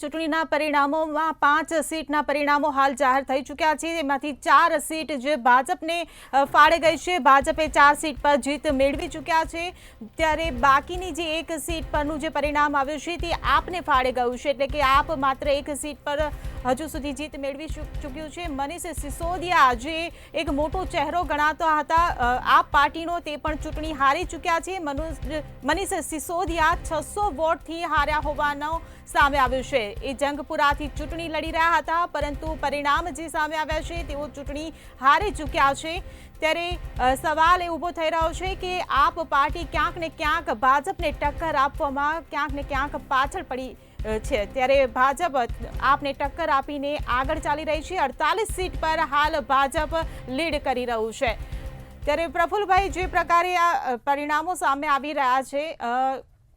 ચૂંટણીના પરિણામોમાં 5 સીટના પરિણામો હાલ જાહેર થઈ ચૂક્યા છે। એમાંથી 4 સીટ જે ભાજપને ફાળે ગઈ છે। ભાજપે 4 સીટ પર જીત મેળવી ચૂક્યા છે, ત્યારે બાકીની જે 1 સીટ પરનું જે પરિણામ આવ્યું છે તે આપને ફાળે ગયું છે, એટલે કે આપ માત્ર 1 સીટ પર હજુ સુધી જીત મેળવી ચૂક્યું છે। મનીષ સિસોદિયા જે એક મોટો ચહેરો ગણાતો હતા આપ પાર્ટીનો, તે પણ ચૂંટણી હારી ચૂક્યા છે। મનીષ સિસોદિયા 600 વોટથી હાર્યા હોવાનો સામે આવ્યું છે। એ જંગપુરાથી ચૂંટણી લડી રહ્યા હતા, પરંતુ પરિણામ જે સામે આવ્યા છે તેઓ ચૂંટણી હારી ચૂક્યા છે। ત્યારે સવાલ એ ઊભો થઈ રહ્યો છે કે આપ પાર્ટી ક્યાંક ને ક્યાંક ભાજપને ટક્કર આપવામાં ક્યાંક ને ક્યાંક પાછળ પડી છે, ત્યારે ભાજપ આપને ટક્કર આપીને આગળ ચાલી રહી છે। 48 સીટ પર હાલ ભાજપ લીડ કરી રહ્યું છે। ત્યારે પ્રફુલભાઈ, જે પ્રકારે આ પરિણામો સામે આવી રહ્યા છે,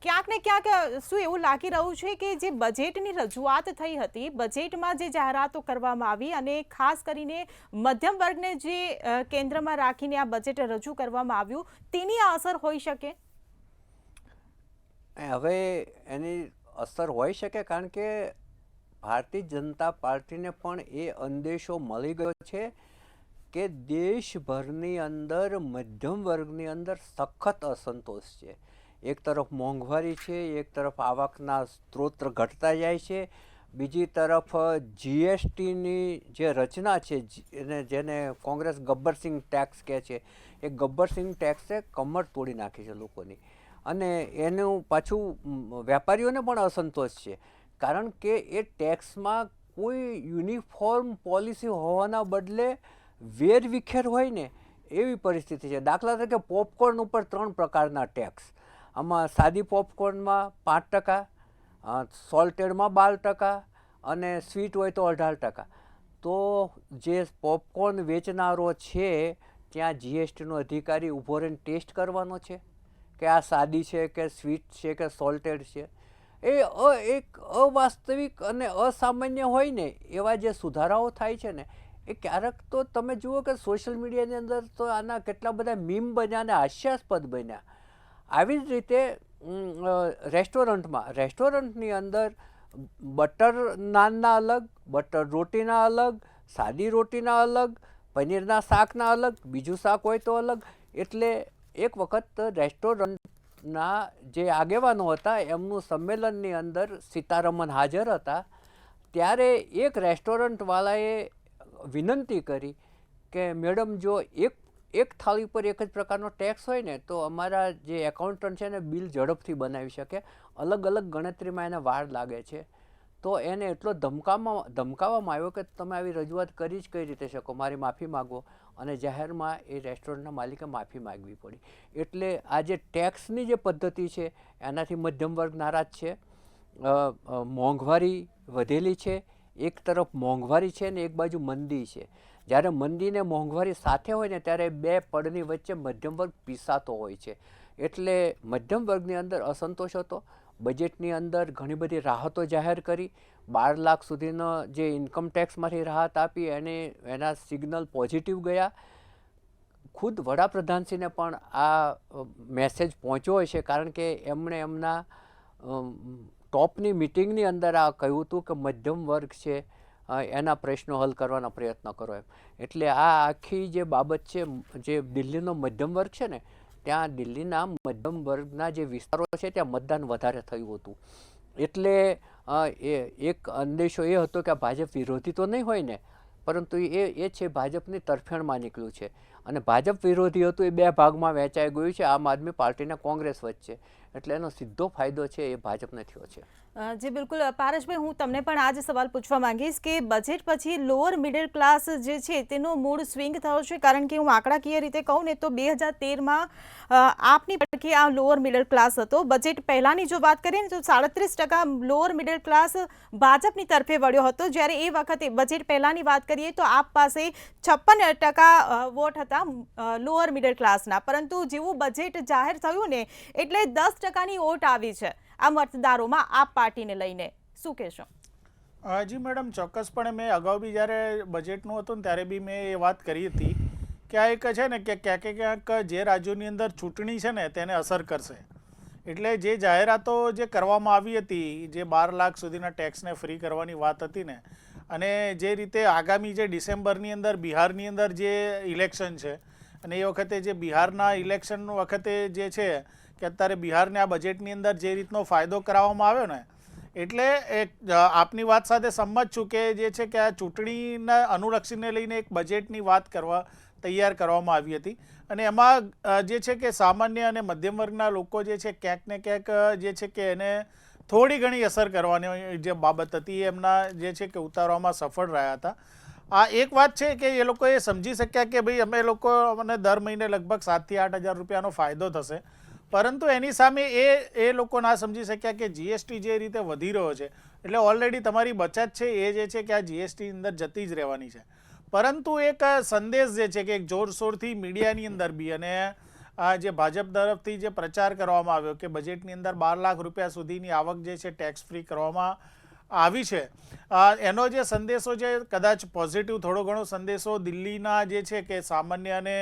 ક્યાંક ને ક્યાંક શું એવું લાગી રહ્યું છે કે જે બજેટની રજૂઆત થઈ હતી, બજેટમાં જે જાહેરાતો કરવામાં આવી અને ખાસ કરીને મધ્યમ વર્ગને જે કેન્દ્રમાં રાખીને આ બજેટ રજૂ કરવામાં આવ્યું, તેની આ અસર હોઈ શકે? હવે એની અસર હોઈ શકે, કારણ કે ભારતીય જનતા પાર્ટીને પણ એ અંદેશો મળી ગયો છે કે દેશભરની અંદર મધ્યમ વર્ગની અંદર સખત અસંતોષ છે। એક તરફ મોંઘવારી છે, એક તરફ આવકના સ્ત્રોત ઘટતા જાય છે, બીજી તરફ જીએસટીની જે રચના છે જેને કોંગ્રેસ ગબ્બરસિંહ ટેક્સ કહે છે, એ ગબ્બરસિંહ ટેક્સે કમર તોડી નાખી છે લોકોની, અને એનું પાછું વેપારીઓને પણ અસંતોષ છે, કારણ કે એ ટેક્સમાં કોઈ યુનિફોર્મ પોલિસી હોવાના બદલે વેરવિખેર હોય ને એવી પરિસ્થિતિ છે। દાખલા તરીકે પોપકોર્ન ઉપર 3 પ્રકારના ટેક્સ, આમાં સાદી પોપકોર્નમાં 5%, સોલ્ટેડમાં 12% અને સ્વીટ હોય તો 18%। તો જે પોપકોર્ન વેચનારો છે ત્યાં જીએસટીનો અધિકારી ઊભો રહીને ટેસ્ટ કરવાનો છે કે આ સાદી છે કે સ્વીટ છે કે સોલ્ટેડ છે। એ એક અવાસ્તવિક અને અસામાન્ય હોય ને એવા જે સુધારાઓ થાય છે ને, એ ક્યારેક તો તમે જુઓ કે સોશિયલ મીડિયાની અંદર તો આના કેટલા બધા મીમ બન્યા અને હાસ્યાસ્પદ બન્યા। આવી જ રીતે રેસ્ટોરન્ટની અંદર બટર નાનના અલગ, બટર રોટીના અલગ, સાદી રોટીના અલગ, પનીરના શાકના અલગ, બીજું શાક હોય તો અલગ। એટલે એક વખત રેસ્ટોરન્ટના જે આગેવાનો હતા એમનું સંમેલનની અંદર સીતારમન હાજર હતા, ત્યારે એક રેસ્ટોરન્ટવાળાએ વિનંતી કરી કે મેડમ, જો એક થાળી પર એક જ પ્રકારનો ટેક્સ હોય ને તો અમારા જે એકાઉન્ટન્ટ છે ને બિલ ઝડપથી બનાવી શકે, અલગ અલગ ગણતરીમાં એને વાર લાગે છે। તો એને એટલો ધમકાવવામાં આવ્યો કે તમે આવી રજૂઆત કરી જ કઈ રીતે શકો, મારી માફી માગો, અને જાહેરમાં એ રેસ્ટોરન્ટના માલિકે માફી માગવી પડી। એટલે આ જે ટેક્સની જે પદ્ધતિ છે એનાથી મધ્યમ વર્ગ નારાજ છે। મોંઘવારી વધેલી છે, એક તરફ મોંઘવારી છે ને એક બાજુ મંદી છે। જ્યારે મંદી ને મોંઘવારી સાથે હોય ને ત્યારે બે પડની વચ્ચે મધ્યમ વર્ગ પીસાતો હોય છે, એટલે મધ્યમ વર્ગની અંદર અસંતોષ હતો। બજેટની અંદર ઘણી બધી રાહતો જાહેર કરી, 12 લાખ સુધીનો જે ઇન્કમ ટેક્સમાંથી રાહત આપી, એના સિગ્નલ પોઝિટિવ ગયા। ખુદ વડાપ્રધાનશ્રીને પણ આ મેસેજ પહોંચ્યો હોય છે, કારણ કે એમણે એમના ટોપની મિટિંગની અંદર આ કહ્યું હતું કે મધ્યમ વર્ગ છે એના પ્રશ્નો હલ કરવાના પ્રયત્ન કરો એમ। એટલે આ આખી જે બાબત છે, જે દિલ્હીનો મધ્યમ વર્ગ છે ને, ત્યાં દિલ્હીના મધ્યમ વર્ગના જે વિસ્તારો છે ત્યાં મતદાન વધારે થયું હતું। એટલે એક અંદેશો એ હતો કે ભાજપ વિરોધી તો નહીં હોય ને, પરંતુ એ છે ભાજપની તરફેણમાં નીકળ્યું છે, અને ભાજપ વિરોધી હતું એ 2 ભાગમાં વહેંચાઈ ગયું છે, આમ આદમી પાર્ટી અને કોંગ્રેસ વચ્ચે। એટલે એનો સીધો ફાયદો છે એ ભાજપને થયો છે। જી બિલકુલ પારસભાઈ, હું તમને પણ આ જ સવાલ પૂછવા માંગીશ કે બજેટ પછી લોઅર મિડલ ક્લાસ જે છે તેનો મૂડ સ્વિંગ થયો છે, કારણ કે હું આંકડાકીય રીતે કહું ને તો 2013માં આપની પડખે આ લોઅર મિડલ ક્લાસ હતો। બજેટ પહેલાંની જો વાત કરીએ ને તો 37% લોઅર મિડલ ક્લાસ ભાજપની તરફે વળ્યો હતો, જ્યારે એ વખતે બજેટ પહેલાંની વાત કરીએ તો આપ પાસે 56% વોટ હતા લોઅર મિડલ ક્લાસના, પરંતુ જેવું બજેટ જાહેર થયું ને એટલે 10%ની વોટ આવી છે આ મતદારોમાં આપ પાર્ટીને લઈને, શું કહેશો? જી મેડમ, ચોક્કસપણે મેં અગાઉ બી જ્યારે બજેટનું હતું ને ત્યારે બી મેં એ વાત કરી હતી કે આ એક છે ને કે ક્યાંક જે રાજ્યોની અંદર ચૂંટણી છે ને તેને અસર કરશે, એટલે જે જાહેરાતો જે કરવામાં આવી હતી, જે 12 લાખ સુધીના ટેક્સને ફ્રી કરવાની વાત હતી ને, અને જે રીતે આગામી જે ડિસેમ્બરની અંદર બિહારની અંદર જે ઇલેક્શન છે, અને એ વખતે જે બિહારના ઇલેક્શન વખતે જે છે કે અત્યારે બિહારને આ બજેટની અંદર જે રીતનો ફાયદો કરાવવામાં આવ્યો ને, એટલે આપની વાત સાથે સંમત છું કે જે છે કે આ ચૂંટણીના અનુલક્ષીને લઈને એક બજેટની વાત તૈયાર કરવામાં આવી હતી, અને એમાં જે છે કે સામાન્ય અને મધ્યમ વર્ગના લોકો જે છે ક્યાંક ને ક્યાંક જે છે કે એને થોડી ઘણી અસર કરવાની જે બાબત હતી એમના જે છે કે ઉતારવામાં સફળ રહ્યા હતા. આ એક વાત છે કે એ લોકોએ સમજી શક્યા કે ભાઈ અમે લોકો મને દર મહિને લગભગ 7,000 થી 8,000 રૂપિયાનો ફાયદો થશે, પરંતુ એની સામે એ લોકો ના સમજી શક્યા કે જીએસટી જે રીતે વધી રહ્યો છે એટલે ઓલરેડી તમારી બચત છે એ જે છે કે આ જીએસટી અંદર જતી જ રહેવાની છે. પરંતુ એક સંદેશ જે છે કે એક જોરશોરથી મીડિયાની અંદર બી અને આ જે ભાજપ તરફથી જે પ્રચાર કરવામાં આવ્યો કે બજેટની અંદર 12 લાખ રૂપિયા સુધીની આવક જે છે ટેક્સ ફ્રી કરવામાં આવી છે, એનો જે સંદેશો છે કદાચ પોઝિટિવ થોડો ઘણો સંદેશો દિલ્હીના જે છે કે સામાન્ય અને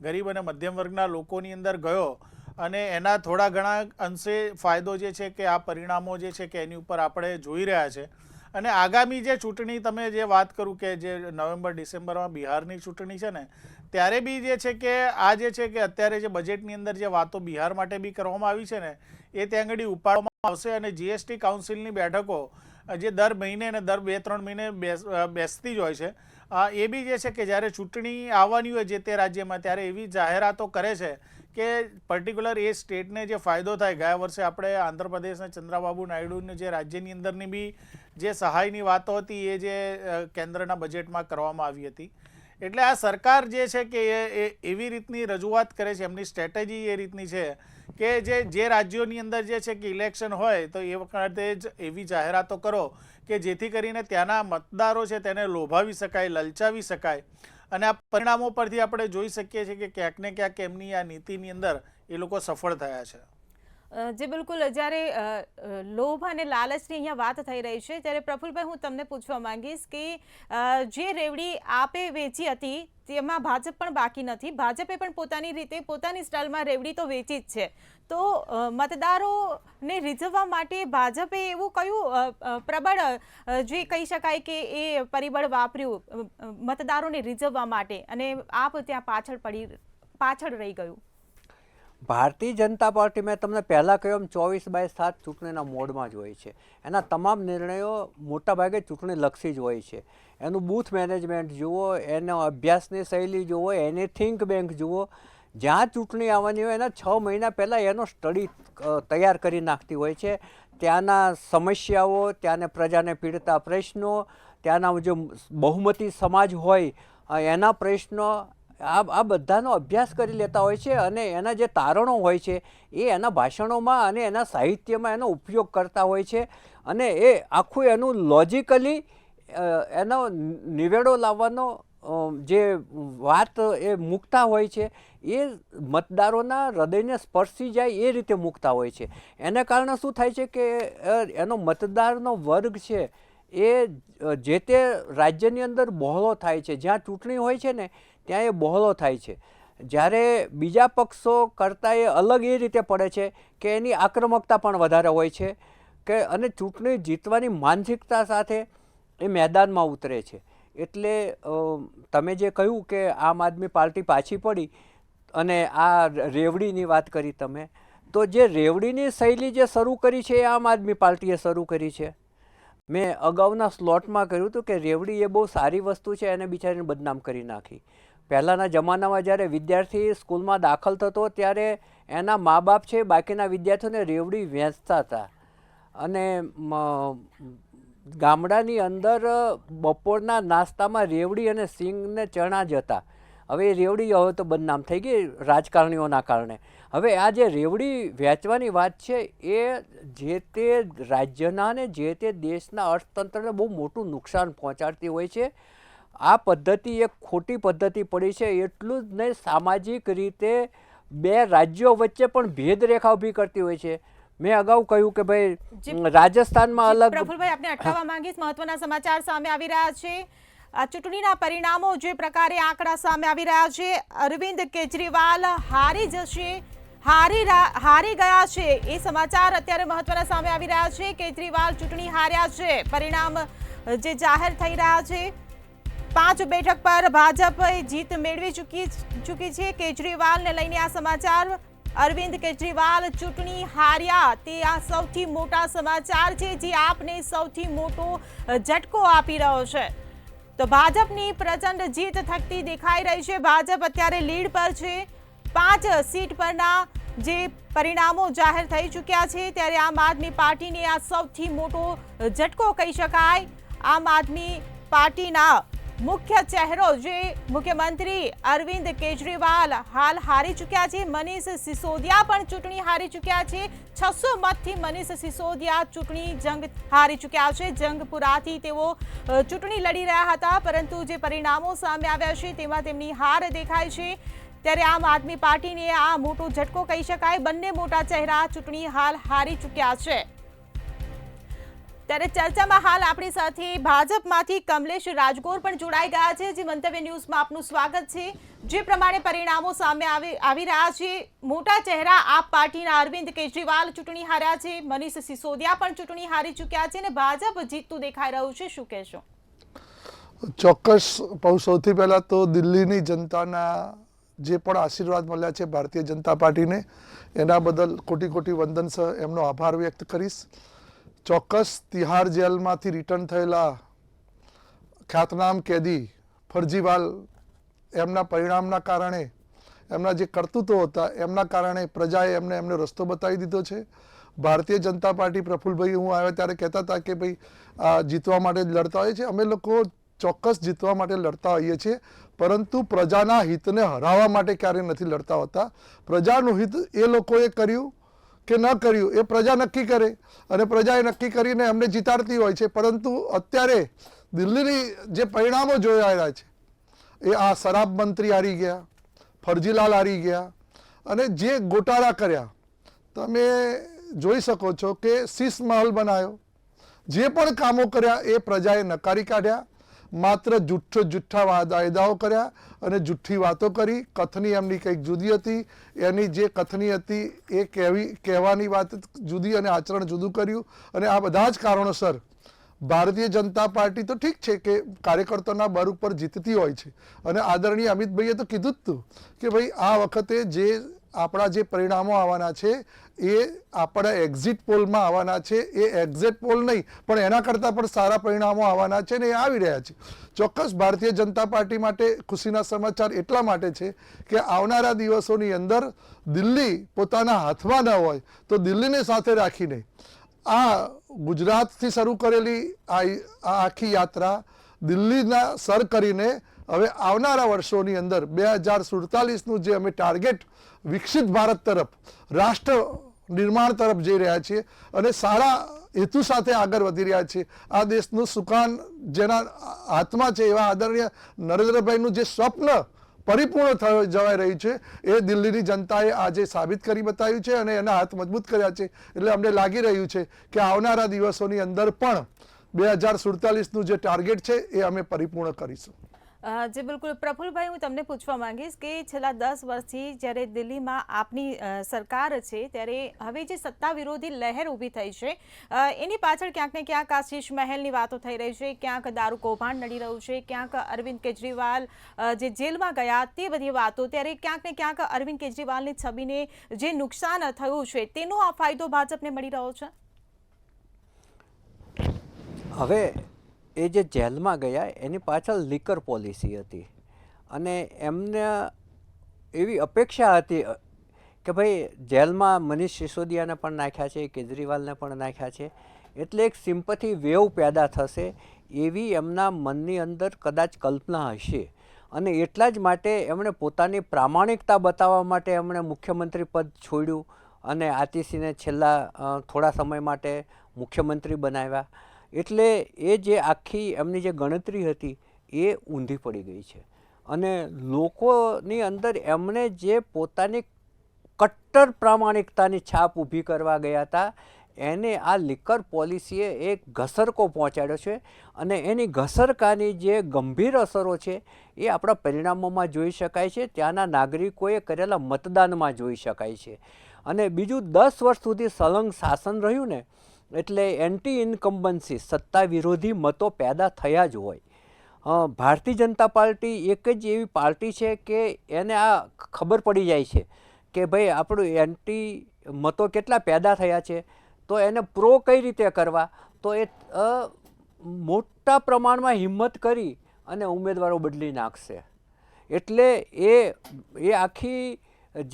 ગરીબ અને મધ્યમ વર્ગના લોકોની અંદર ગયો, અને એના થોડા ઘણા અંશે ફાયદો જે છે કે આ પરિણામો જે છે કે એની ઉપર આપણે જોઈ રહ્યા છે. અને આગામી જે ચૂંટણી તમે જે વાત કરું કે જે નવેમ્બર ડિસેમ્બરમાં બિહારની ચૂંટણી છે ને, ત્યારે બી જે છે કે આ જે છે કે અત્યારે જે બજેટની અંદર જે વાતો બિહાર માટે બી કરવામાં આવી છે ને એ ત્યાં આગળ ઉપાડવામાં આવશે, અને જીએસટી કાઉન્સિલની બેઠકો જે દર મહિને અને દર 2-3 મહિને બેસતી જ હોય છે, એ બી જે છે કે જ્યારે ચૂંટણી આવવાની હોય જે તે રાજ્યમાં ત્યારે એવી જાહેરાતો કરે છે કે પર્ટિક્યુલર એ સ્ટેટને જે ફાયદો થાય. ગયા વર્ષે આપણે આંધ્રપ્રદેશના ચંદ્રાબાબુ નાયડુને જે રાજ્યની અંદરની બી જે સહાયની વાતો હતી એ જે કેન્દ્રના બજેટમાં કરવામાં આવી હતી. એટલે આ સરકાર જે છે કે એ એવી રીતની રજૂઆત કરે છે, એમની સ્ટ્રેટેજી એ રીતની છે કે જે રાજ્યોની અંદર જે છે કે ઇલેક્શન હોય તો એ વખતે જ એવી જાહેરાતો કરો કે જેથી કરીને ત્યાંના મતદારો છે તેને લોભાવી શકાય, લલચાવી શકાય, અને આ પરિણામો પરથી આપણે જોઈ શકીએ છીએ કે ક્યાંક ને ક્યાંક એમની આ નીતિની અંદર એ લોકો સફળ થયા છે. જે બિલકુલ, જ્યારે લોભ અને લાલચની અહીંયા વાત થઈ રહી છે ત્યારે પ્રફુલભાઈ હું તમને પૂછવા માંગીશ કે જે રેવડી આપે વેચી હતી તેમાં ભાજપ પણ બાકી નથી. ભાજપે પણ પોતાની રીતે પોતાની સ્ટાઇલમાં રેવડી તો વેચી જ છે, તો મતદારોને રીઝવવા માટે ભાજપે એવું કયું પ્રબળ જે કહી શકાય કે એ પરિબળ વાપર્યું મતદારોને રીઝવવા માટે, અને આપ ત્યાં પાછળ રહી ગયું? ભારતીય જનતા પાર્ટી મેં તમને પહેલાં કહ્યું એમ 24/7 ચૂંટણીના મોડમાં જ હોય છે. એના તમામ નિર્ણયો મોટાભાગે ચૂંટણીલક્ષી જ હોય છે. એનું બૂથ મેનેજમેન્ટ જુઓ, એનો અભ્યાસની શૈલી જુઓ, એની થિંક બેંક જુઓ. જ્યાં ચૂંટણી આવવાની હોય એના 6 મહિના પહેલાં એનો સ્ટડી તૈયાર કરી નાખતી હોય છે. ત્યાંના સમસ્યાઓ, ત્યાંને પ્રજાને પીડતા પ્રશ્નો, ત્યાંના જે બહુમતી સમાજ હોય એના પ્રશ્નો, આ બધાનો અભ્યાસ કરી લેતા હોય છે, અને એના જે તારણો હોય છે એ એના ભાષણોમાં અને એના સાહિત્યમાં એનો ઉપયોગ કરતા હોય છે, અને એ આખું એનું લોજિકલી એનો નિવેડો લાવવાનો જે વાત એ મૂકતા હોય છે એ મતદારોના હૃદયને સ્પર્શી જાય એ રીતે મૂકતા હોય છે. એને કારણે શું થાય છે કે એનો મતદારનો વર્ગ છે એ જે તે રાજ્યની અંદર બહોળો થાય છે. જ્યાં ચૂંટણી હોય છે ને ત્યાં એ બહોળો થાય છે. જ્યારે બીજા પક્ષો કરતાં એ અલગ એ રીતે પડે છે કે એની આક્રમકતા પણ વધારે હોય છે, કે અને ચૂંટણી જીતવાની માનસિકતા સાથે એ મેદાનમાં ઉતરે છે. એટલે તમે જે કહ્યું કે આમ આદમી પાર્ટી પાછી પડી અને આ રેવડીની વાત કરી તમે, તો જે રેવડીની શૈલી જે શરૂ કરી છે એ આમ આદમી પાર્ટીએ શરૂ કરી છે. મેં અગાઉના સ્લોટમાં કહ્યું હતું કે રેવડી એ બહુ સારી વસ્તુ છે, એને બિચારીને બદનામ કરી નાખી. પહેલાંના જમાનામાં જ્યારે વિદ્યાર્થી સ્કૂલમાં દાખલ થતો ત્યારે એના મા બાપ છે બાકીના વિદ્યાર્થીઓને રેવડી વેચતા હતા, અને ગામડાની અંદર બપોરના નાસ્તામાં રેવડી અને સિંગને ચણા જ હતા. હવે એ રેવડી હવે તો બદનામ થઈ ગઈ રાજકારણીઓના કારણે. હવે આ જે રેવડી વેચવાની વાત છે એ જે તે રાજ્યના ને જે તે દેશના અર્થતંત્રને બહુ મોટું નુકસાન પહોંચાડતી હોય છે. આ પદ્ધતિ એક ખોટી પદ્ધતિ પડી છે. એટલું જ નહીં, સામાજિક રીતે બે રાજ્યો વચ્ચે પણ ભેદરેખા ઊભી કરતી હોય છે. મેં અગાઉ કહ્યું કે ભાઈ રાજસ્થાનમાં અલગ. પ્રફુલભાઈ, આપને અટકાવવા માંગીશ, મહત્વના સમાચાર સામે આવી રહ્યા છે. આ ચૂંટણીના પરિણામો જે પ્રકારે આંકડા સામે આવી રહ્યા છે, અરવિંદ કેજરીવાલ હારી જશે હારી ગયા છે એ સમાચાર અત્યારે મહત્વના સામે આવી રહ્યા છે. કેજરીવાલ ચૂંટણી હાર્યા છે. પરિણામ જે જાહેર થઈ રહ્યા છે, 5 બેઠક પર ભાજપ જીત મેળવી ચૂકી છે. કેજરીવાલને લઈને આ સમાચાર. અરવિંદ કેજરીવાલ ચૂંટણી હાર્યા તે આ સૌથી મોટા સમાચાર છે, જે આપને સૌથી મોટો ઝટકો આપી રહ્યો છે. તો ભાજપની પ્રચંડ જીત થતી દેખાઈ રહી છે. ભાજપ અત્યારે લીડ પર છે. 5 સીટ પરના જે પરિણામો જાહેર થઈ ચૂક્યા છે, ત્યારે આમ આદમી પાર્ટીને આ સૌથી મોટો ઝટકો કહી શકાય. આમ આદમી પાર્ટીના મુખ્ય ચહેરો જે મુખ્યમંત્રી અરવિંદ કેજરીવાલ હાલ હારી ચૂક્યા છે. મનીષ સિસોદિયા પણ ચૂંટણી હારી ચૂક્યા છે. 600 મતથી મનીષ સિસોદિયા ચૂંટણી જંગ હારી ચૂક્યા છે. જંગપુરાથી તેઓ ચૂંટણી લડી રહ્યા હતા, પરંતુ જે પરિણામો સામે આવ્યા છે તેમાં તેમની હાર દેખાય છે. ત્યારે આમ આદમી પાર્ટીને આ મોટો ઝટકો કહી શકાય. બંને મોટા ચહેરા ચૂંટણી હાલ હારી ચૂક્યા છે. ત્યારે ચર્ચામાં હાલ આપણી સાથે ભાજપમાંથી કમલેશ રાજગોર પણ જોડાઈ ગયા છે. જે મંતવ્ય ન્યૂઝમાં આપનું સ્વાગત છે. જે પ્રમાણે પરિણામો સામે આવી રહ્યા છે, મોટા ચહેરા આપ પાર્ટીના અરવિંદ કેજરીવાલ ચૂંટણી હાર્યા છે. મનીષ સિસોદિયા પણ ચૂંટણી હારી ચૂક્યા છે અને ભાજપ જીતતું દેખાઈ રહ્યું છે. શું કહેશો? ચોક્કસ. સૌથી પહેલા તો દિલ્હીની જનતાના જે પણ આશીર્વાદ મળ્યા છે ભારતીય જનતા પાર્ટીને, એના બદલ કોટી કોટી વંદન સહ એમનો આભાર વ્યક્ત કરીશ. ચોક્કસ તિહાર જેલમાંથી રિટર્ન થયેલા ખ્યાતનામ કેદી ફરજીવાલ એમના પરિણામના કારણે, એમના જે કરતૂતો હતા એમના કારણે પ્રજાએ એમને રસ્તો બતાવી દીધો છે. ભારતીય જનતા પાર્ટી, પ્રફુલ્લભાઈ હું આવ્યા ત્યારે કહેતા હતા કે ભાઈ જીતવા માટે જ લડતા હોઈએ છીએ. અમે લોકો ચોક્કસ જીતવા માટે લડતા હોઈએ છીએ, પરંતુ પ્રજાના હિતને હરાવવા માટે ક્યારેય નથી લડતા હોતા. પ્રજાનું હિત એ લોકોએ કર્યું કે ન કર્યું એ પ્રજા નક્કી કરે, અને પ્રજાએ નક્કી કરીને એમને જીતાડતી હોય છે. પરંતુ અત્યારે દિલ્હીની જે પરિણામો જોયા રહ્યા છે, એ આ શરાબ મંત્રી હારી ગયા, ફરજીલાલ હારી ગયા, અને જે ગોટાળા કર્યા તમે જોઈ શકો છો કે શીશ મહલ બનાવ્યો. જે પણ કામો કર્યા એ પ્રજાએ નકારી કાઢ્યા. માત્ર જુઠ્ઠા વાયદાઓ કર્યા અને જુઠ્ઠી વાતો કરી. કથની એમની કંઈક જુદી હતી, એની જે કથની હતી એ કહેવાની વાત જુદી અને આચરણ જુદું કર્યું. અને આ બધા જ કારણોસર ભારતીય જનતા પાર્ટી તો ઠીક છે કે કાર્યકર્તાઓના બળ ઉપર જીતતી હોય છે, અને આદરણીય અમિતભાઈએ તો કીધું જ હતું કે ભાઈ આ વખતે જે આપણા જે પરિણામો આવવાના છે એ આપણા એક્ઝિટ પોલમાં આવવાના છે. એ એક્ઝિટ પોલ નહીં પણ એના કરતાં પણ સારા પરિણામો આવવાના છે, ને એ આવી રહ્યા છે. ચોક્કસ ભારતીય જનતા પાર્ટી માટે ખુશીના સમાચાર એટલા માટે છે કે આવનારા દિવસોની અંદર દિલ્હી પોતાના હાથમાં ન હોય તો દિલ્હીને સાથે રાખીને આ ગુજરાતથી શરૂ કરેલી આ આખી યાત્રા દિલ્હીના સર કરીને હવે આવનારા વર્ષોની અંદર 2047નું જે અમે ટાર્ગેટ વિકસિત ભારત તરફ, રાષ્ટ્ર નિર્માણ તરફ જઈ રહ્યા છીએ અને સારા હેતુ સાથે આગળ વધી રહ્યા છીએ. આ દેશનું સુકાન જેના હાથમાં છે એવા આદરણીય નરેન્દ્રભાઈનું જે સ્વપ્ન પરિપૂર્ણ જવાઈ રહ્યું છે એ દિલ્હીની જનતાએ આજે સાબિત કરી બતાવ્યું છે અને એના હાથ મજબૂત કર્યા છે. એટલે અમને લાગી રહ્યું છે કે આવનારા દિવસોની અંદર પણ 2047નું જે ટાર્ગેટ છે એ અમે પરિપૂર્ણ કરીશું. જી બિલકુલ. પ્રફુલ્લભાઈ, હું તમને પૂછવા માંગીશ કે છેલ્લા 10 વર્ષથી જ્યારે દિલ્હીમાં આપની સરકાર છે, ત્યારે હવે જે સત્તા વિરોધી લહેર ઊભી થઈ છે એની પાછળ ક્યાંક ને ક્યાંક આ શીશ મહેલની વાતો થઈ રહી છે, ક્યાંક દારૂ કૌભાંડ નડી રહ્યું છે, ક્યાંક અરવિંદ કેજરીવાલ જે જેલમાં ગયા તે બધી વાતો. ત્યારે ક્યાંક ને ક્યાંક અરવિંદ કેજરીવાલની છબીને જે નુકસાન થયું છે તેનો આ ફાયદો ભાજપને મળી રહ્યો છે. હવે એ જે જેલમાં ગયા એની પાછળ લીકર પોલિસી હતી, અને એમને એવી અપેક્ષા હતી કે ભાઈ જેલમાં મનીષ સિસોદિયાને પણ નાખ્યા છે, કેજરીવાલને પણ નાખ્યા છે, એટલે એક સિમ્પથી વેવ પેદા થશે એવી એમના મનની અંદર કદાચ કલ્પના હશે. અને એટલા જ માટે એમણે પોતાની પ્રામાણિકતા બતાવવા માટે એમણે મુખ્યમંત્રી પદ છોડ્યું અને આતિશીને છેલ્લા થોડા સમય માટે મુખ્યમંત્રી બનાવ્યા. એટલે એ જે આખી એમની જે ગણતરી હતી એ ઊંધી પડી ગઈ છે, અને લોકોની અંદર એમણે જે પોતાની કટ્ટર પ્રામાણિકતાની છાપ ઊભી કરવા ગયા હતા એને આ લિકર પોલિસીએ એક ઘસરકો પહોંચાડ્યો છે અને એની ઘસરકાની જે ગંભીર અસરો છે એ આપણા પરિણામોમાં જોઈ શકાય છે, ત્યાંના નાગરિકોએ કરેલા મતદાનમાં જોઈ શકાય છે. અને બીજું 10 વર્ષ સુધી સળંગ શાસન રહ્યું ને એટલે એન્ટી ઇન્કમ્બન્સી સત્તા વિરોધી મતો પેદા થયા જ હોય. ભારતીય જનતા પાર્ટી એક જ એવી પાર્ટી છે કે એને આ ખબર પડી જાય છે કે ભાઈ આપણું એન્ટી મતો કેટલા પેદા થયા છે, તો એને પ્રો કઈ રીતે કરવા, તો એ મોટા પ્રમાણમાં હિંમત કરી અને ઉમેદવારો બદલી નાખશે. એટલે એ આખી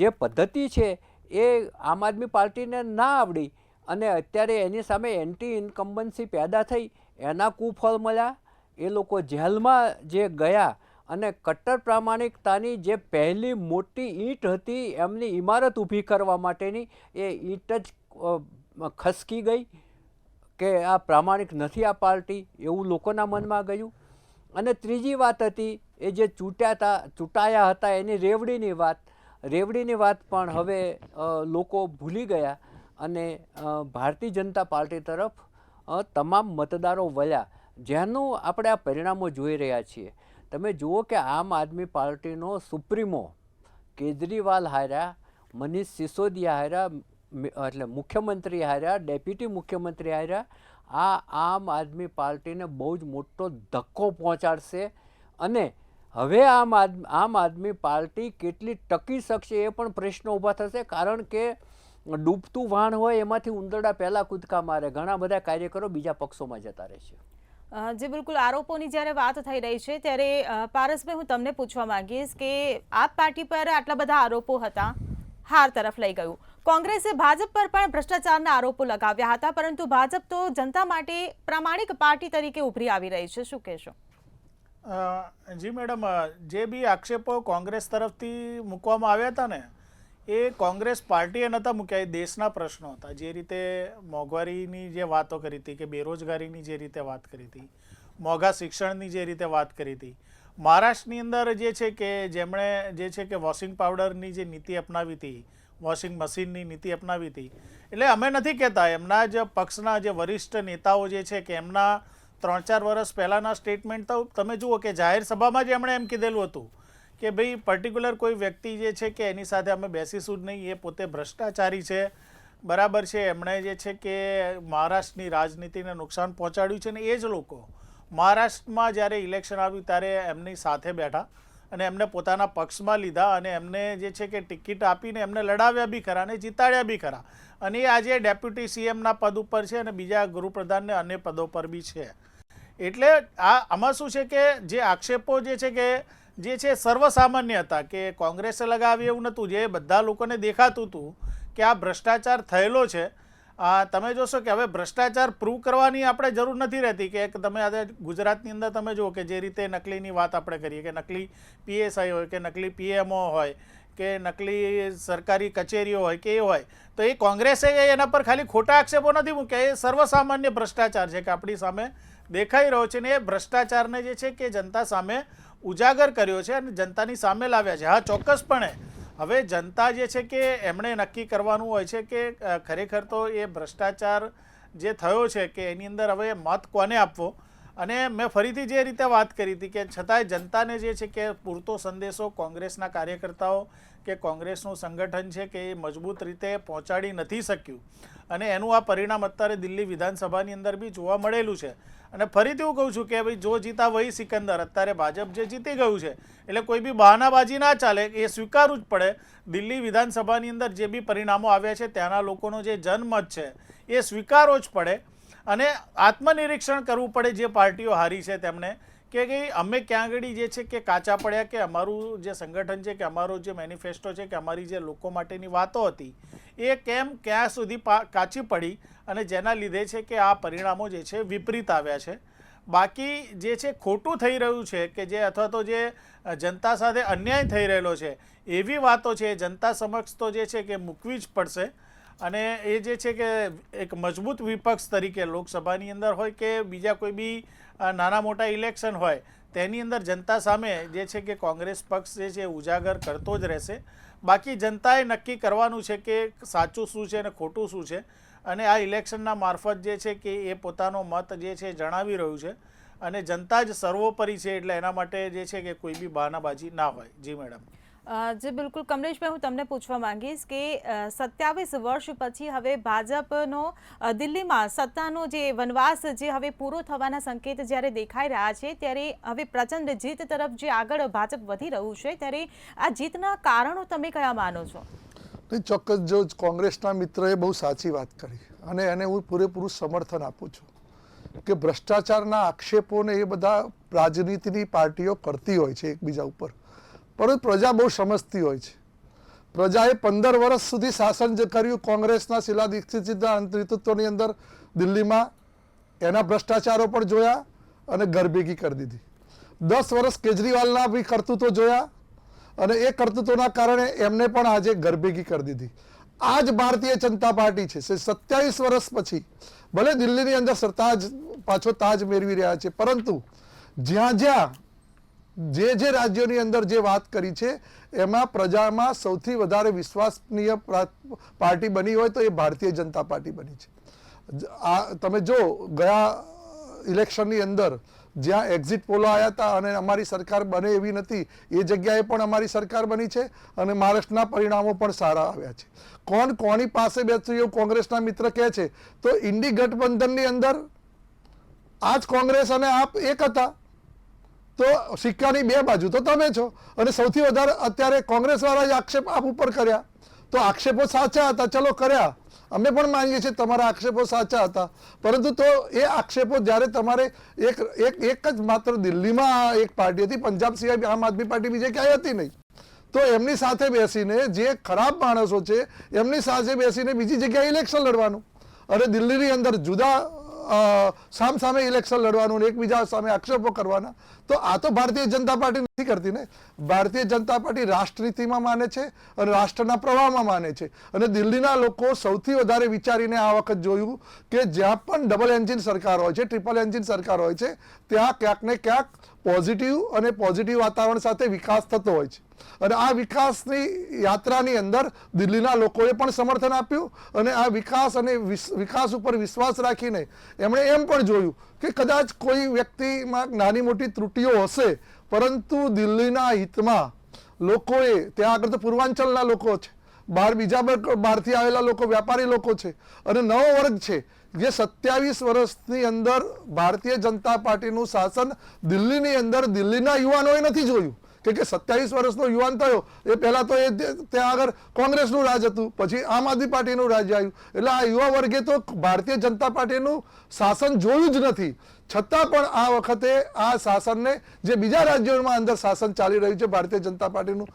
જે પદ્ધતિ છે એ આમ આદમી પાર્ટીને ના આવડી અને અત્યારે એની સામે એન્ટી ઇન્કમ્બન્સી પેદા થઈ, એના કુફળ મળ્યા. એ લોકો જેલમાં જે ગયા અને કટ્ટર પ્રામાણિકતાની જે પહેલી મોટી ઈંટ હતી એમની ઇમારત ઊભી કરવા માટેની, એ ઈંટ જ ખસકી ગઈ કે આ પ્રામાણિક નથી આ પાર્ટી, એવું લોકોના મનમાં ગયું. અને ત્રીજી વાત હતી એ જે ચૂંટાયા હતા એની રેવડીની વાત પણ હવે લોકો ભૂલી ગયા અને ભારતીય જનતા પાર્ટી તરફ તમામ મતદારો વળ્યા, જેનું આપણે આ પરિણામો જોઈ રહ્યા છીએ. તમે જુઓ કે આમ આદમી પાર્ટીનો સુપ્રીમો કેજરીવાલ હાર્યા, મનીષ સિસોદિયા હાર્યા, એટલે મુખ્યમંત્રી હાર્યા, ડેપ્યુટી મુખ્યમંત્રી હાર્યા. આ આમ આદમી પાર્ટીને બહુ જ મોટો ધક્કો પહોંચાડશે અને હવે આમ આદમી પાર્ટી કેટલી ટકી શકશે એ પણ પ્રશ્નો ઊભા થશે. કારણ કે ડૂબતું વાણ હોય એમાંથી ઉંદરડા પહેલાં કૂદકા મારે, ઘણા બધા કાર્યકરો બીજા પક્ષોમાં જતા રહે છે. જી બિલકુલ, આરોપોની જ્યારે વાત થઈ રહી છે ત્યારે પારસભાઈ હું તમને પૂછવા માંગીશ કે આપ પાર્ટી પર આટલા બધા આરોપો હતા, હાર તરફ લઈ ગયું. કોંગ્રેસે ભાજપ પર પણ ભ્રષ્ટાચારના આરોપો લગાવ્યા હતા, પરંતુ ભાજપ તો જનતા માટે પ્રામાણિક પાર્ટી તરીકે ઉભરી આવી રહી છે, શું કહેશો? જી મેડમ, જે બી આક્ષેપો કોંગ્રેસ તરફથી મૂકવામાં આવ્યા હતા ને એ કોંગ્રેસ પાર્ટીએ નહોતા મૂક્યા, એ દેશના પ્રશ્નો હતા. જે રીતે મોંઘવારીની જે વાતો કરી હતી, કે બેરોજગારીની જે રીતે વાત કરી હતી, મોંઘા શિક્ષણની જે રીતે વાત કરી હતી, મહારાષ્ટ્રની અંદર જે છે કે જેમણે જે છે કે વોશિંગ પાવડરની જે નીતિ અપનાવી હતી, વોશિંગ મશીનની નીતિ અપનાવી હતી, એટલે અમે નથી કહેતા, એમના જ પક્ષના જે વરિષ્ઠ નેતાઓ જે છે કે એમના 3-4 વર્ષ પહેલાંના સ્ટેટમેન્ટ તો તમે જુઓ કે જાહેર સભામાં જ એમણે એમ કીધેલું હતું કે ભાઈ પર્ટિક્યુલર કોઈ વ્યક્તિ જે છે કે એની સાથે અમે બેસીશું જ નહીં, એ પોતે ભ્રષ્ટાચારી છે, બરાબર છે. એમણે જે છે કે મહારાષ્ટ્રની રાજનીતિને નુકસાન પહોંચાડ્યું છે ને એ જ લોકો મહારાષ્ટ્રમાં જ્યારે ઇલેક્શન આવ્યું ત્યારે એમની સાથે બેઠા અને એમને પોતાના પક્ષમાં લીધા અને એમને જે છે કે ટિકિટ આપીને એમને લડાવ્યા બી ખરા અને જીતાડ્યા બી ખરા. અને એ આજે ડેપ્યુટી સીએમના પદ ઉપર છે અને બીજા ગૃહપ્રધાનને અન્ય પદો પર બી છે. એટલે આમાં શું છે કે જે આક્ષેપો જે છે કે જે છે સર્વસામાન્ય હતા, કે કોંગ્રેસે લગાવી એવું નહોતું, જે બધા લોકોને દેખાતું હતું કે આ ભ્રષ્ટાચાર થયેલો છે. તમે જોશો કે હવે ભ્રષ્ટાચાર પ્રૂવ કરવાની આપણે જરૂર નથી રહેતી, કે તમે આજે ગુજરાતની અંદર તમે જુઓ કે જે રીતે નકલીની વાત આપણે કરીએ કે નકલી પીએસઆઈ હોય કે નકલી પીએમઓ હોય કે નકલી સરકારી કચેરીઓ હોય કે એ હોય, તો એ કોંગ્રેસે એના પર ખાલી ખોટા આક્ષેપો નથી મૂક્યા, એ સર્વસામાન્ય ભ્રષ્ટાચાર છે કે આપણી સામે દેખાઈ રહ્યો છે ને એ ભ્રષ્ટાચારને જે છે કે જનતા સામે ઉજાગર કર્યો છે અને જનતાની સામે લાવ્યા છે. હા, ચોક્કસપણે હવે જનતા જે છે કે એમણે નક્કી કરવાનું હોય છે કે ખરેખર તો એ ભ્રષ્ટાચાર જે થયો છે કે એની અંદર હવે મત કોને આપવો. અને મેં ફરીથી જે રીતે વાત કરી હતી કે છતાંય જનતાને જે છે કે પૂરતો સંદેશો કોંગ્રેસના કાર્યકર્તાઓ કે કોંગ્રેસનું સંગઠન છે કે એ મજબૂત રીતે પહોંચાડી નથી શક્યું અને એનું આ પરિણામ અત્યારે દિલ્હી વિધાનસભાની અંદર બી જોવા મળેલું છે. અને ફરીથી હું કહું છું કે ભાઈ જો જીતા વહી સિકંદર, અત્યારે ભાજપ જે જીતી ગયું છે એટલે કોઈ બી બહાનાબાજી ના ચાલે, એ સ્વીકારવું જ પડે. દિલ્હી વિધાનસભાની અંદર જે બી પરિણામો આવ્યા છે ત્યાંના લોકોનો જે જનમત છે એ સ્વીકારવો જ પડે અને આત્મનિરીક્ષણ કરવું પડે જે પાર્ટીઓ હારી છે તેમણે, કે અમે ક્યાં આગળ જે છે કે કાચા પડ્યા, કે અમારું જે સંગઠન છે કે અમારો જે મેનિફેસ્ટો છે કે અમારી જે લોકો માટેની વાતો હતી એ કેમ ક્યાં સુધી કાચી પડી અને જેના લીધે છે કે આ પરિણામો જે છે વિપરીત આવ્યા છે. બાકી જે છે ખોટું થઈ રહ્યું છે કે જે અથવા તો જે જનતા સાથે અન્યાય થઈ રહેલો છે એવી વાતો છે જનતા સમક્ષ તો જે છે કે મૂકવી જ પડશે. અને એ જે છે કે એક મજબૂત વિપક્ષ તરીકે લોકસભાની અંદર હોય કે બીજા કોઈ બી નાના મોટા ઇલેક્શન હોય તેની અંદર જનતા સામે જે છે કે કોંગ્રેસ પક્ષ જે છે ઉજાગર કરતો જ રહેશે. બાકી જનતાએ નક્કી કરવાનું છે કે સાચું શું છે અને ખોટું શું છે અને આ ઇલેક્શનના મારફત જે છે કે એ પોતાનો મત જે છે જણાવી રહ્યું છે અને જનતા જ સર્વોપરી છે, એટલે એના માટે જે છે કે કોઈ બી બહાનાબાજી ના હોય. જી મેડમ. જી બિલકુલ. કમલેશભાઈ, હું તમને પૂછવા માંગીશ કે 27 વર્ષ પછી હવે ભાજપનો દિલ્હીમાં સત્તાનો જે વનવાસ જે હવે પૂરો થવાના સંકેત જ્યારે દેખાઈ રહ્યા છે, ત્યારે હવે પ્રચંડ જીત તરફ જે આગળ ભાજપ વધી રહ્યું છે, ત્યારે આ જીતના કારણો તમે કયા માનો છો? ચોક્કસ જો કોંગ્રેસના મિત્રએ બહુ સાચી વાત કરી અને એને હું પૂરેપૂરું સમર્થન આપું છું કે ભ્રષ્ટાચારના આક્ષેપોને એ બધા રાજનીતિની પાર્ટીઓ કરતી હોય છે એકબીજા ઉપર, પરંતુ પ્રજા બહુ સમજતી હોય છે. પ્રજાએ 15 વર્ષ સુધી શાસન જે કર્યું કોંગ્રેસના શીલા દીક્ષિતના નેતૃત્વની અંદર દિલ્હીમાં, એના ભ્રષ્ટાચારો પણ જોયા અને ઘર ભેગી કરી દીધી. 10 વર્ષ કેજરીવાલના બી કરતૂતો જોયા અને એ કરતૂતોના કારણે એમને પણ આજે ઘર ભેગી કરી દીધી. આ જ ભારતીય જનતા પાર્ટી છે. 27 વર્ષ પછી ભલે દિલ્હીની અંદર સરતાજ પાછો તાજ મેળવી રહ્યા છે, પરંતુ જ્યાં જ્યાં જે રાજ્યોની અંદર જે વાત કરી છે એમાં પ્રજામાં સૌથી વધારે વિશ્વસનીય પાર્ટી બની હોય તો એ ભારતીય જનતા પાર્ટી બની છે. આ તમે જો ગયા ઇલેક્શનની અંદર જ્યાં એક્ઝિટ પોલો આવ્યા હતા અને અમારી સરકાર બને એવી નથી, એ જગ્યાએ પણ અમારી સરકાર બની છે અને મહારાષ્ટ્રના પરિણામો પણ સારા આવ્યા છે. કોણ કોની પાસે બેસ્યું એવું કોંગ્રેસના મિત્ર કહે છે તો ઇન્ડી ગઠબંધનની અંદર આજ કોંગ્રેસ અને આપ એક હતા, તો સિક્કાની બે બાજુ તો તમે છો. અને સૌથી વધારે અત્યારે કોંગ્રેસ વાળા જ આક્ષેપ આપ ઉપર કર્યા, તો આક્ષેપો સાચા હતા, ચલો કર્યા, અમે પણ માનીએ છીએ તમારા આક્ષેપો સાચા હતા, પરંતુ તો એ આક્ષેપો જ્યારે તમારે એક જ માત્ર દિલ્હીમાં એક પાર્ટી હતી, પંજાબ સિવાય આમ આદમી પાર્ટી બીજે ક્યાંય હતી નહીં, તો એમની સાથે બેસીને જે ખરાબ માણસો છે એમની સાથે બેસીને બીજી જગ્યાએ ઇલેક્શન લડવાનું અને દિલ્હીની અંદર જુદા સામસામે ઇલેક્શન લડવાનું, એકબીજા સામે આક્ષેપો કરવાના, તો આ તો ભારતીય જનતા પાર્ટી નથી કરતી ને. ભારતીય જનતા પાર્ટી રાષ્ટ્રનીતિમાં માને છે અને રાષ્ટ્રના પ્રવાહમાં માને છે. અને દિલ્હીના લોકો સૌથી વધારે વિચારીને આ વખત જોયું કે જ્યાં પણ ડબલ એન્જિન સરકાર હોય છે, ટ્રિપલ એન્જિન સરકાર હોય છે, ત્યાં ક્યાંક ને ક્યાંક પોઝિટિવ વાતાવરણ સાથે વિકાસ થતો હોય છે. અને આ વિકાસની યાત્રાની અંદર દિલ્હીના લોકોએ પણ સમર્થન આપ્યું અને આ વિકાસ ઉપર વિશ્વાસ રાખીને એમણે એમ પણ જોયું કે કદાચ કોઈ વ્યક્તિમાં નાની મોટી ત્રુટીઓ હશે, પરંતુ દિલ્હીના હિતમાં લોકોએ, ત્યાં આગળ તો પૂર્વાંચલના લોકો છે, બીજા બહારથી આવેલા લોકો, વ્યાપારી લોકો છે અને નવો વર્ગ છે જે 27 વર્ષની અંદર ભારતીય જનતા પાર્ટીનું શાસન દિલ્હીની અંદર દિલ્હીના યુવાનોએ નથી જોયું. કે 27 વર્ષનો યુવાન થયો એ પહેલા તો એ ત્યાં આગળ કોંગ્રેસનું રાજ હતું, પછી આમ આદમી પાર્ટીનું રાજ આવ્યું, એટલે આ યુવા વર્ગે તો ભારતીય જનતા પાર્ટીનું શાસન જોયું જ નથી. છતાં પણ આ વખતે આ શાસનને, જે બીજા રાજ્યોમાં અંદર શાસન ચાલી રહ્યું છે ભારતીય જનતા પાર્ટીનું,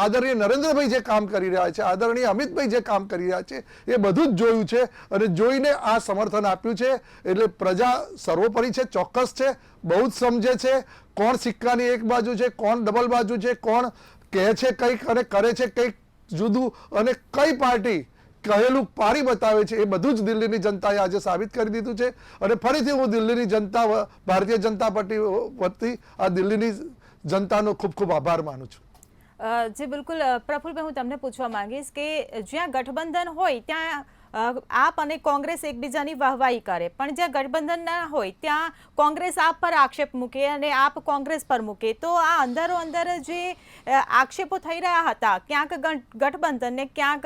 આદરણીય નરેન્દ્રભાઈ જે કામ કરી રહ્યા છે, આદરણીય અમિતભાઈ જે કામ કરી રહ્યા છે, એ બધું જ જોયું છે અને જોઈને આ સમર્થન આપ્યું છે. એટલે પ્રજા સર્વોપરી છે, ચોક્કસ છે, બહુ જ સમજે છે કોણ સિક્કાની એક બાજુ છે, કોણ ડબલ બાજુ છે, કોણ કહે છે કંઈક અને કરે છે કંઈક જુદું, અને કઈ પાર્ટી કહેલું પારી બતાવે છે, એ બધું જ દિલ્હીની જનતાએ આજે સાબિત કરી દીધું છે. અને ફરીથી હું દિલ્હીની જનતા, ભારતીય જનતા પાર્ટી વતી આ દિલ્હીની જનતાનો ખૂબ ખૂબ આભાર માનું છું. જી બિલકુલ. પ્રફુલભાઈ, હું તમને પૂછવા માંગીશ કે જ્યાં ગઠબંધન હોય ત્યાં આપ અને કોંગ્રેસ એકબીજાની વાહવાહી કરે, પણ જ્યાં ગઠબંધન ના હોય ત્યાં કોંગ્રેસ આપ પર આક્ષેપ મૂકે અને આપ કોંગ્રેસ પર મૂકે, તો આ અંદરો અંદર જે આક્ષેપો થઈ રહ્યા હતા, ક્યાંક ગઠબંધન ને ક્યાંક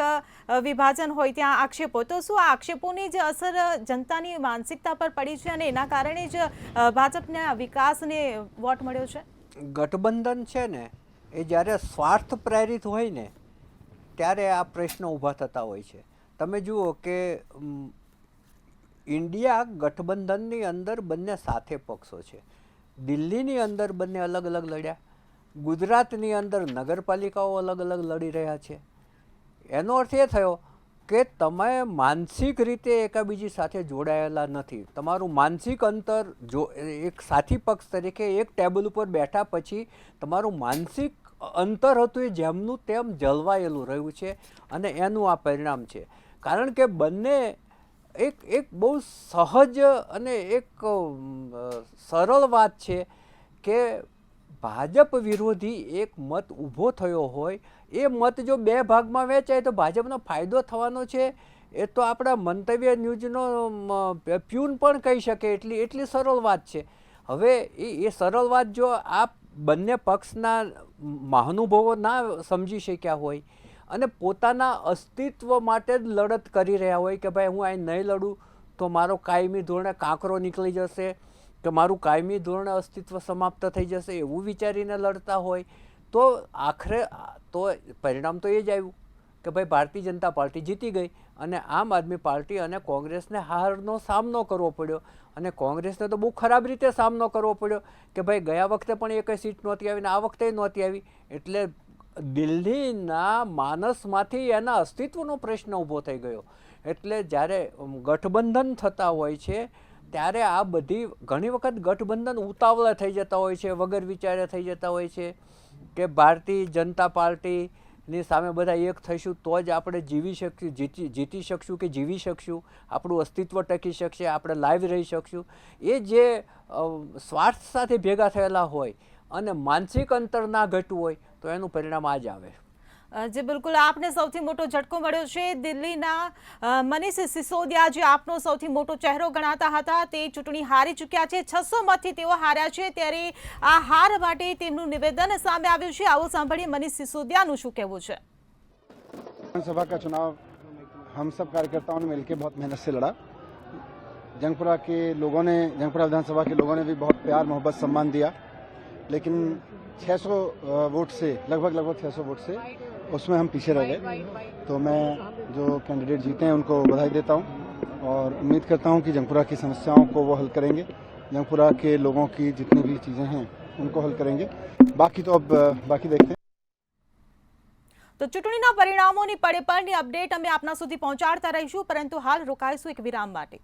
વિભાજન હોય ત્યાં આક્ષેપો, તો શું આ આક્ષેપોની જ અસર જનતાની માનસિકતા પર પડી છે અને એના કારણે જ ભાજપના વિકાસને વોટ મળ્યો છે? ગઠબંધન છે ને એ જ્યારે સ્વાર્થ પ્રેરિત હોય ને ત્યારે આ પ્રશ્નો ઊભા થતા હોય છે. તમે જુઓ કે ઇન્ડિયા ગઠબંધનની અંદર બંને સાથે પક્ષો છે. દિલ્હીની અંદર બંને અલગ અલગ લડ્યા, ગુજરાતની અંદર નગરપાલિકાઓ અલગ અલગ લડી રહ્યા છે. એનો અર્થ એ થયો કે તમે માનસિક રીતે એકાબીજી સાથે જોડાયેલા નથી. તમારું માનસિક અંતર, જો એક સાથી પક્ષ તરીકે એક ટેબલ ઉપર બેઠા પછી તમારું માનસિક અંતર હતું એ જેમનું તેમ જળવાયેલું રહ્યું છે અને એનું આ પરિણામ છે. કારણ કે બંને એક બહુ સહજ અને એક સરળ વાત છે કે ભાજપ વિરોધી એક મત ઊભો થયો હોય, એ મત જો બે ભાગમાં વહેંચાય તો ભાજપનો ફાયદો થવાનો છે એ તો આપણા મંતવ્ય ન્યૂઝનો પ્યુન પણ કહી શકે, એટલી સરળ વાત છે. હવે એ સરળ વાત જો આ બંને પક્ષના મહાનુભાવો ના સમજી શક્યા હોય અને પોતાના અસ્તિત્વ માટે જ લડત કરી રહ્યા હોય કે ભાઈ હું અહીં નહીં લડું તો મારો કાયમી ધોરણે કાંકરો નીકળી જશે, કે મારું કાયમી ધોરણે અસ્તિત્વ સમાપ્ત થઈ જશે, એવું વિચારીને લડતા હોય તો આખરે તો પરિણામ તો એ જ આવ્યું કે ભાઈ ભારતીય જનતા પાર્ટી જીતી ગઈ અને આમ આદમી પાર્ટી અને કોંગ્રેસને હારનો સામનો કરવો પડ્યો. અને કોંગ્રેસને તો બહુ ખરાબ રીતે સામનો કરવો પડ્યો કે ભાઈ ગયા વખતે પણ એક સીટ નહોતી આવી ને આ વખતે નહોતી આવી. એટલે દિલ્હીના માનસમાંથી એના અસ્તિત્વનો પ્રશ્ન ઊભો થઈ ગયો. એટલે જ્યારે ગઠબંધન થતા હોય છે ત્યારે આ બધી ઘણી વખત ગઠબંધન ઉતાવળા થઈ જતા હોય છે, વગર વિચારે થઈ જતા હોય છે કે ભારતીય જનતા પાર્ટીની સામે બધા એક થઈશું તો જ આપણે જીવી શકશું, જીતી શકશું કે જીવી શકશું, આપણું અસ્તિત્વ ટકી શકશે, આપણે લાઈવ રહી શકશું. એ જે સ્વાર્થ સાથે ભેગા થયેલા હોય અને માનસિક અંતર ના ઘટ્યું હોય તો એનું પરિણામ આ જ આવે. જી બિલકુલ, આપને સૌથી મોટો ઝટકો મળ્યો છે. દિલ્હીના મનીષ સિસોદિયા જે આપનો સૌથી મોટો ચહેરો ગણાતા હતા તે ચૂંટણી હારી ચૂક્યા છે. 600 મતથી તેઓ હાર્યા છે. ત્યારે આ હાર માટે તેમનું નિવેદન સામે આવ્યું છે. આવો સાંભળીએ મનીષ સિસોદિયાનું શું કહેવું છે. विधानसभा का चुनाव हम सब कार्यकर्ताओं ने मिलकर बहुत मेहनत से लड़ा. जंगपुरा के लोगों ने, जंगपुरा विधानसभा के लोगों ने भी बहुत प्यार मोहब्बत सम्मान दिया, लेकिन 600 वोट से लगभग 600 वोट से उसमें हम पीछे रह गए. तो मैं जो कैंडिडेट जीते हैं उनको बधाई देता हूं और उम्मीद करता हूं कि जंगपुरा की समस्याओं को वो हल करेंगे, जंगपुरा के लोगों की जितनी भी चीज़ें हैं उनको हल करेंगे. बाकी तो अब बाकी देखते हैं. તો ચૂંટણીના પરિણામોની પળે પળની અપડેટ અમે આપના સુધી પહોંચાડતા રહીશું, પરંતુ હાલ રોકાઈશું એક વિરામ માટે.